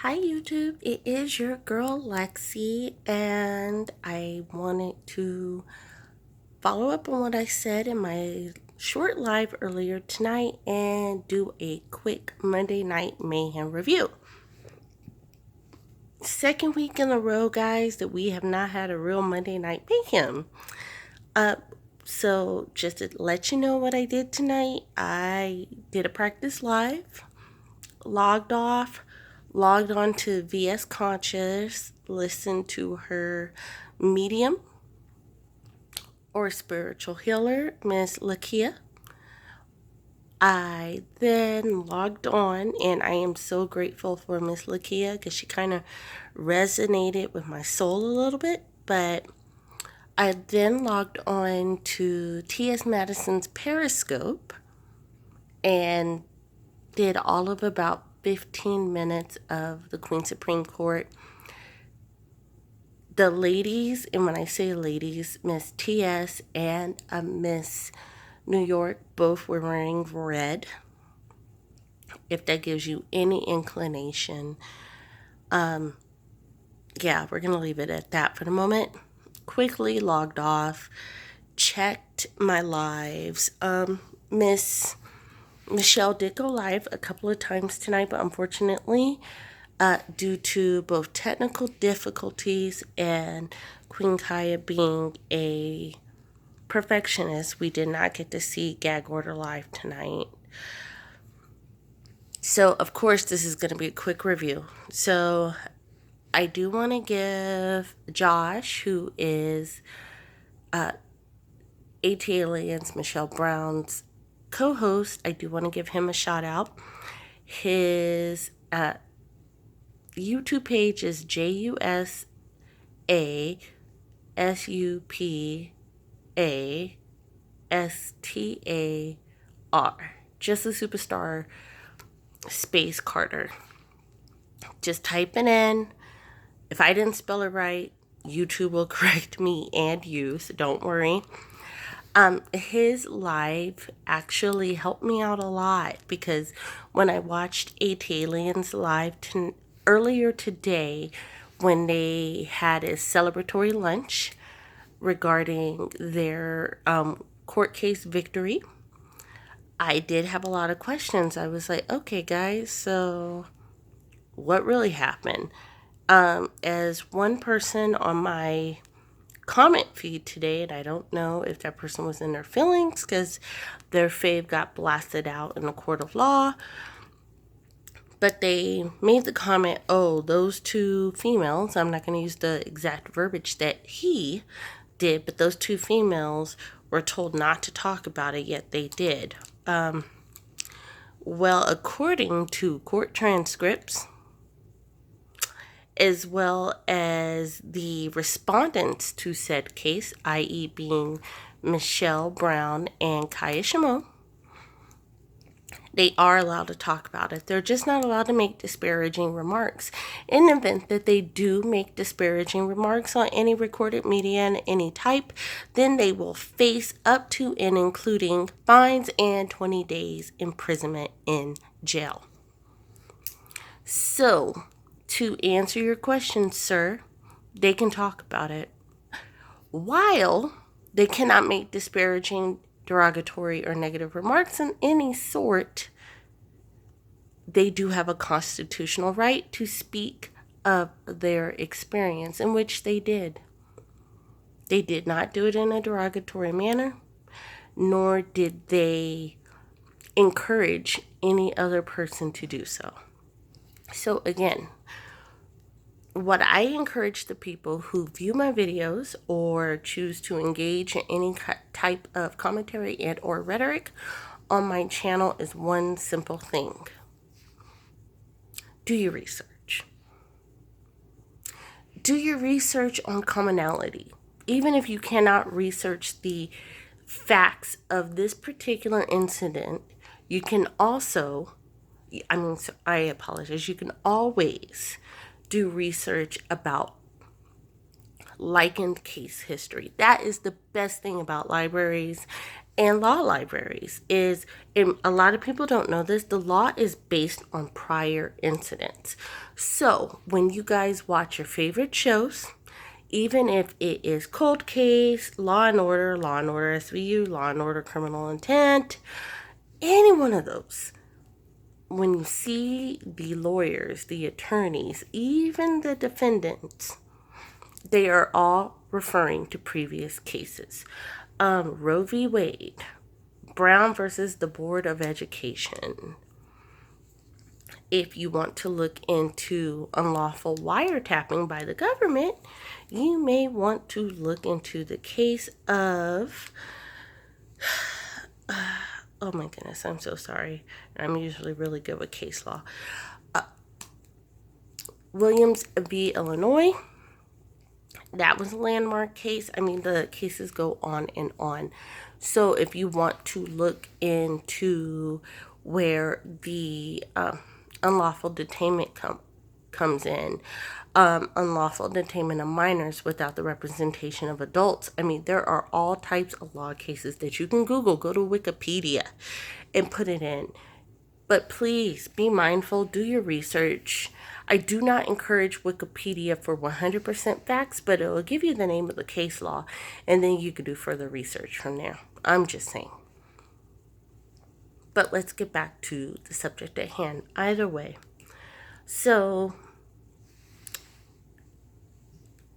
Hi YouTube, it is your girl Lexi, and I wanted to follow up on what I said in my short live earlier tonight and do a quick Monday Night Mayhem review. Second week in a row, guys, that we have not had a real Monday Night Mayhem. So just to let you know what I did tonight, I did a practice live, logged off, logged on to VS Conscious, listened to her medium or spiritual healer, Miss Lakia. I then logged on, and I am so grateful for Miss Lakia because she kind of resonated with my soul a little bit. But I then logged on to T.S. Madison's Periscope and did all of about 15 minutes of the Queen Supreme Court. The ladies, and when I say ladies, Miss T.S. and Miss New York, both were wearing red. If that gives you any inclination. Yeah, we're going to leave it at that for the moment. Quickly logged off, checked my lives. Miss Michelle did go live a couple of times tonight, but unfortunately, due to both technical difficulties and Queen Kaya being a perfectionist, we did not get to see Gag Order live tonight. So, of course, this is going to be a quick review. So, I do want to give Josh, who is AT Aliens Michelle Brown's co-host, I do want to give him a shout out. His YouTube page is JUSASUPASTAR. Just a Superstar Space Carter. Just type it in. If I didn't spell it right, YouTube will correct me and you, so don't worry. His live actually helped me out a lot because when I watched AT Aliens live earlier today, when they had a celebratory lunch regarding their court case victory, I did have a lot of questions. I was like, okay, guys, so what really happened? As one person on my comment feed today, and I don't know if that person was in their feelings because their fave got blasted out in a court of law, but they made the comment, oh, those two females, I'm not going to use the exact verbiage that he did, but those two females were told not to talk about it, yet they did. Well, according to court transcripts, as well as the respondents to said case, i.e. being Michelle Brown and Kaya Shimon, they are allowed to talk about it. They're just not allowed to make disparaging remarks. In the event that they do make disparaging remarks on any recorded media and any type, then they will face up to and including fines and 20 days imprisonment in jail. So, to answer your question, sir, they can talk about it. While they cannot make disparaging, derogatory, or negative remarks in any sort, they do have a constitutional right to speak of their experience, in which they did. They did not do it in a derogatory manner, nor did they encourage any other person to do so. So again, what I encourage the people who view my videos or choose to engage in any type of commentary and or rhetoric on my channel is one simple thing. Do your research. Do your research on commonality. Even if you cannot research the facts of this particular incident, you can also, I apologize, you can always do research about likened case history. That is the best thing about libraries and law libraries is, and a lot of people don't know this, the law is based on prior incidents. So when you guys watch your favorite shows, even if it is Cold Case, Law and Order SVU, Law and Order Criminal Intent, any one of those, when you see the lawyers, the attorneys, even the defendants, they are all referring to previous cases. Roe v. Wade, Brown versus the Board of Education. If you want to look into unlawful wiretapping by the government, you may want to look into the case of... oh my goodness, I'm so sorry. I'm usually really good with case law. Williams v. Illinois. That was a landmark case. I mean, the cases go on and on. So if you want to look into where the unlawful detainment comes in, unlawful detainment of minors without the representation of adults. I mean, there are all types of law cases that you can Google. Go to Wikipedia and put it in. But please be mindful, do your research. I do not encourage Wikipedia for 100% facts, but it will give you the name of the case law, and then you can do further research from there. I'm just saying. But let's get back to the subject at hand. Either way. So,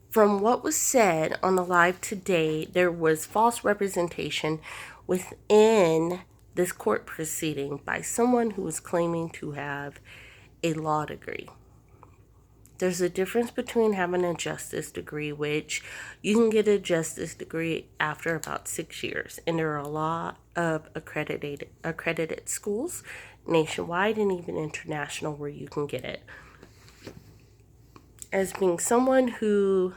from what was said on the live today, there was false representation within this court proceeding by someone who was claiming to have a law degree. There's a difference between having a justice degree, which you can get a justice degree after about 6 years. And there are a lot of accredited schools nationwide and even international where you can get it. As being someone who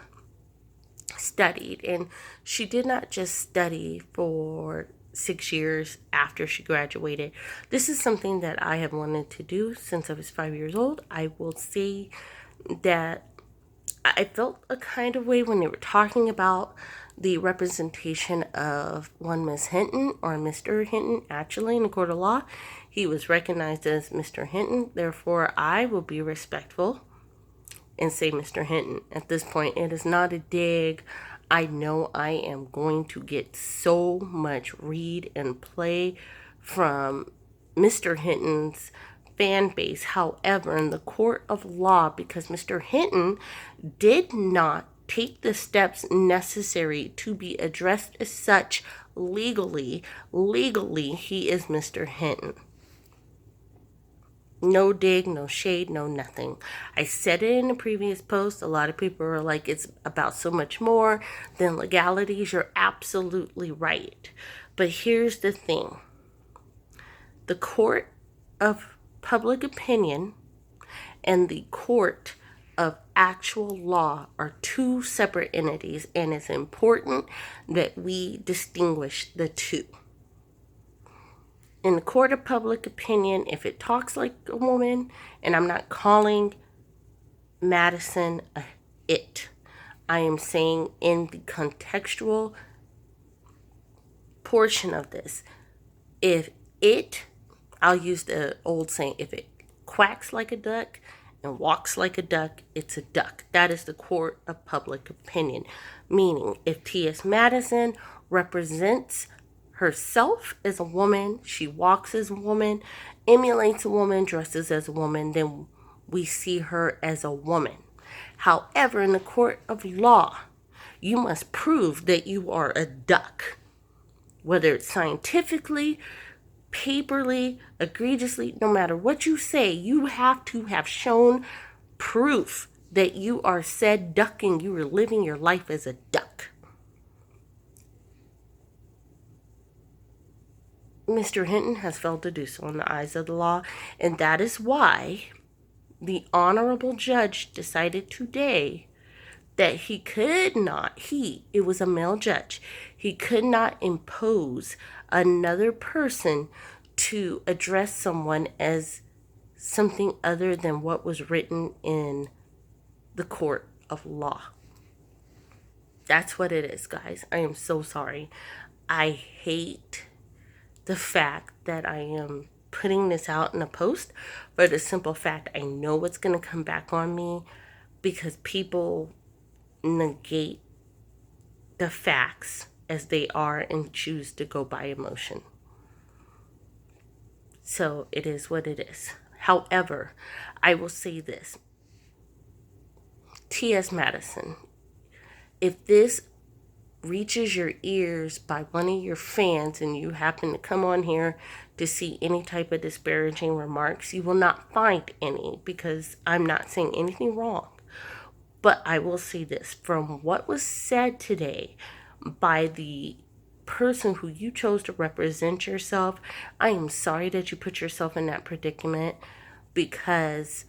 studied, and she did not just study for 6 years after she graduated. This is something that I have wanted to do since I was 5 years old. I will say that I felt a kind of way when they were talking about the representation of one Miss Hinton or Mr. Hinton. Actually, in the court of law, he was recognized as Mr. Hinton. Therefore, I will be respectful and say Mr. Hinton. At this point, it is not a dig. I know I am going to get so much read and play from Mr. Hinton's fan base. However, in the court of law, because Mr. Hinton did not take the steps necessary to be addressed as such legally, he is Mr. Hinton. No dig, no shade, no nothing. I said it in a previous post. A lot of people are like, it's about so much more than legalities. You're absolutely right. But here's the thing. The court of public opinion and the court of actual law are two separate entities, and it's important that we distinguish the two. In the court of public opinion, if it talks like a woman, and I'm not calling Madison a it, I am saying in the contextual portion of this, if it, I'll use the old saying, if it quacks like a duck and walks like a duck, it's a duck. That is the court of public opinion. Meaning, if T.S. Madison represents herself as a woman, she walks as a woman, emulates a woman, dresses as a woman, then we see her as a woman. However, in the court of law, you must prove that you are a duck. Whether it's scientifically, paperly, egregiously, no matter what you say, you have to have shown proof that you are said ducking, you are living your life as a duck. Mr. Hinton has failed to do so in the eyes of the law, and that is why the honorable judge decided today that he could not, it was a male judge, he could not impose another person to address someone as something other than what was written in the court of law. That's what it is, guys. I am so sorry. I hate the fact that I am putting this out in a post for the simple fact I know it's going to come back on me because people negate the facts as they are and choose to go by emotion. So it is what it is. However, I will say this. T.S. Madison, if this reaches your ears by one of your fans and you happen to come on here to see any type of disparaging remarks, you will not find any because I'm not saying anything wrong. But I will say this, from what was said today by the person who you chose to represent yourself, I am sorry that you put yourself in that predicament, because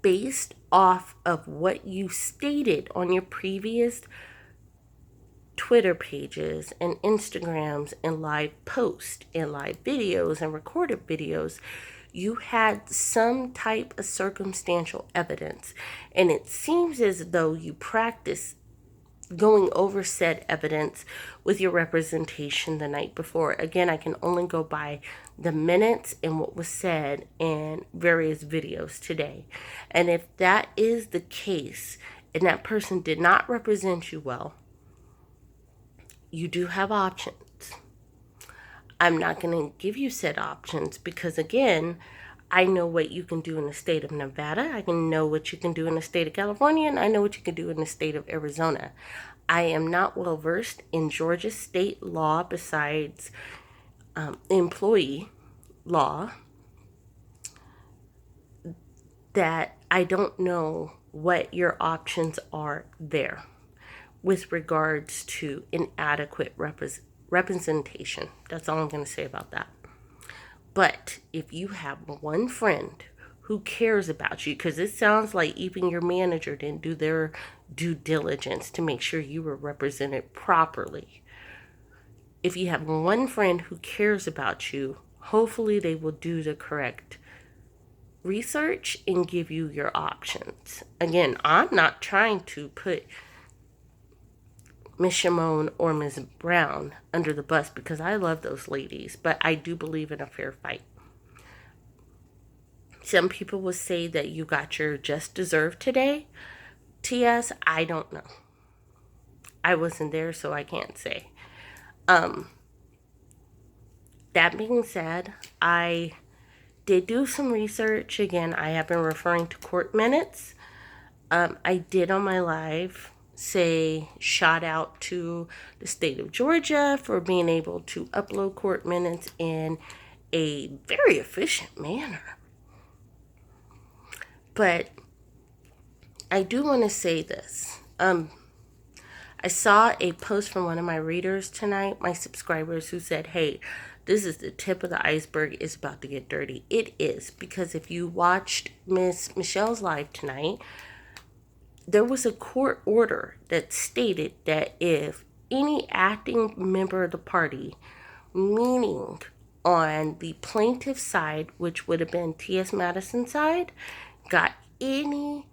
based off of what you stated on your previous Twitter pages and Instagrams and live posts and live videos and recorded videos, you had some type of circumstantial evidence. And it seems as though you practiced going over said evidence with your representation the night before. Again, I can only go by the minutes and what was said in various videos today. And if that is the case and that person did not represent you well, you do have options. I'm not going to give you said options because, again, I know what you can do in the state of Nevada. I can know what you can do in the state of California, and I know what you can do in the state of Arizona. I am not well versed in Georgia state law besides employee law, that I don't know what your options are there with regards to inadequate representation. That's all I'm going to say about that. But if you have one friend who cares about you, because it sounds like even your manager didn't do their due diligence to make sure you were represented properly. If you have one friend who cares about you, hopefully they will do the correct research and give you your options. Again, I'm not trying to put Miss Shimon or Ms. Brown under the bus because I love those ladies, but I do believe in a fair fight. Some people will say that you got your just deserved today. T.S., I don't know. I wasn't there, so I can't say. That being said, I did do some research. Again, I have been referring to court minutes. I did on my live say shout out to the state of Georgia for being able to upload court minutes in a very efficient manner. But I do want to say this. I saw a post from one of my readers tonight, my subscribers, who said, hey, this is the tip of the iceberg. It's about to get dirty. It is, because if you watched Miss Michelle's live tonight, there was a court order that stated that if any acting member of the party, meaning on the plaintiff's side, which would have been T.S. Madison's side, got any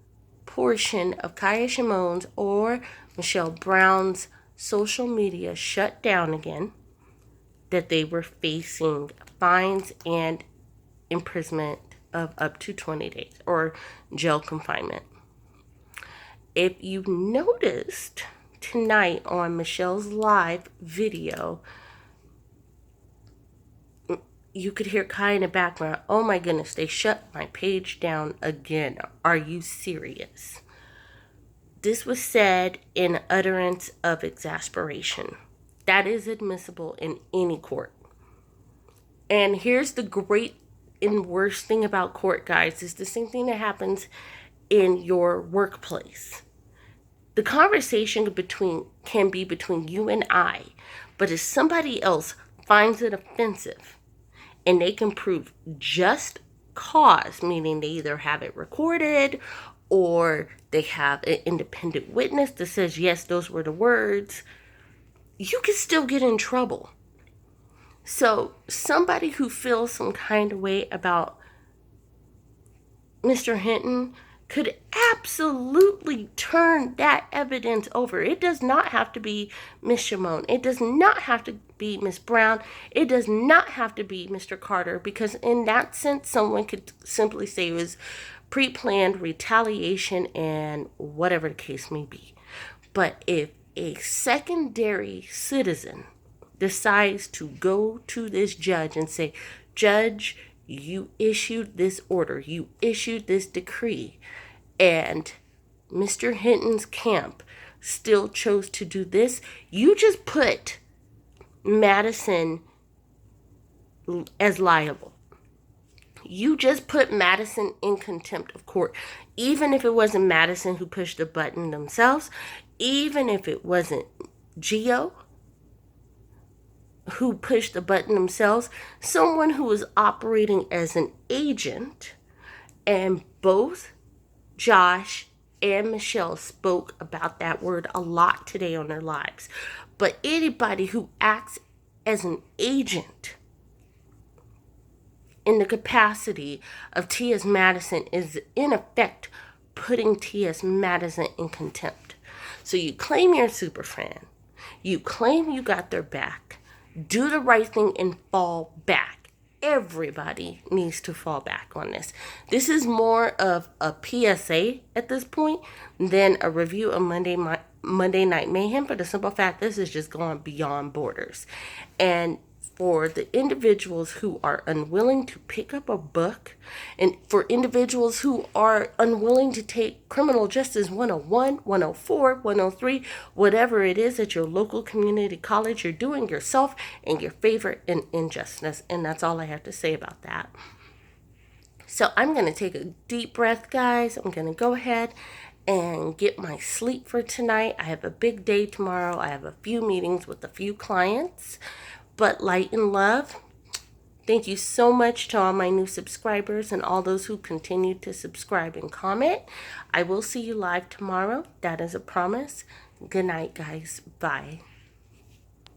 portion of Kaya Shimon's or Michelle Brown's social media shut down again, that they were facing fines and imprisonment of up to 20 days or jail confinement. If you noticed tonight on Michelle's live video, you could hear Kai in the background, oh my goodness, they shut my page down again. Are you serious? This was said in utterance of exasperation. That is admissible in any court. And here's the great and worst thing about court, guys, is the same thing that happens in your workplace. The conversation can be between you and I, but if somebody else finds it offensive and they can prove just cause, meaning they either have it recorded or they have an independent witness that says, yes, those were the words, you can still get in trouble. So somebody who feels some kind of way about Mr. Hinton, could absolutely turn that evidence over. It does not have to be Miss Shimon. It does not have to be Miss Brown. It does not have to be Mr. Carter, because in that sense, someone could simply say it was pre-planned retaliation and whatever the case may be. But if a secondary citizen decides to go to this judge and say, Judge, you issued this order, you issued this decree, and Mr. Hinton's camp still chose to do this, you just put Madison as liable. You just put Madison in contempt of court. Even if it wasn't Madison who pushed the button themselves, even if it wasn't Geo who pushed the button themselves, someone who was operating as an agent, and both Josh and Michelle spoke about that word a lot today on their lives. But anybody who acts as an agent in the capacity of T.S. Madison is in effect putting T.S. Madison in contempt. So you claim you're a super fan. You claim you got their back. Do the right thing and fall back. Everybody needs to fall back on this. This is more of a PSA at this point than a review of Monday Night Mayhem, for the simple fact this is just going beyond borders. And for the individuals who are unwilling to pick up a book, and for individuals who are unwilling to take Criminal Justice 101, 104, 103, whatever it is at your local community college, you're doing yourself and your favor an injustice. And that's all I have to say about that. So I'm going to take a deep breath, guys. I'm going to go ahead and get my sleep for tonight. I have a big day tomorrow. I have a few meetings with a few clients. But light and love, thank you so much to all my new subscribers and all those who continue to subscribe and comment. I will see you live tomorrow. That is a promise. Good night, guys. Bye.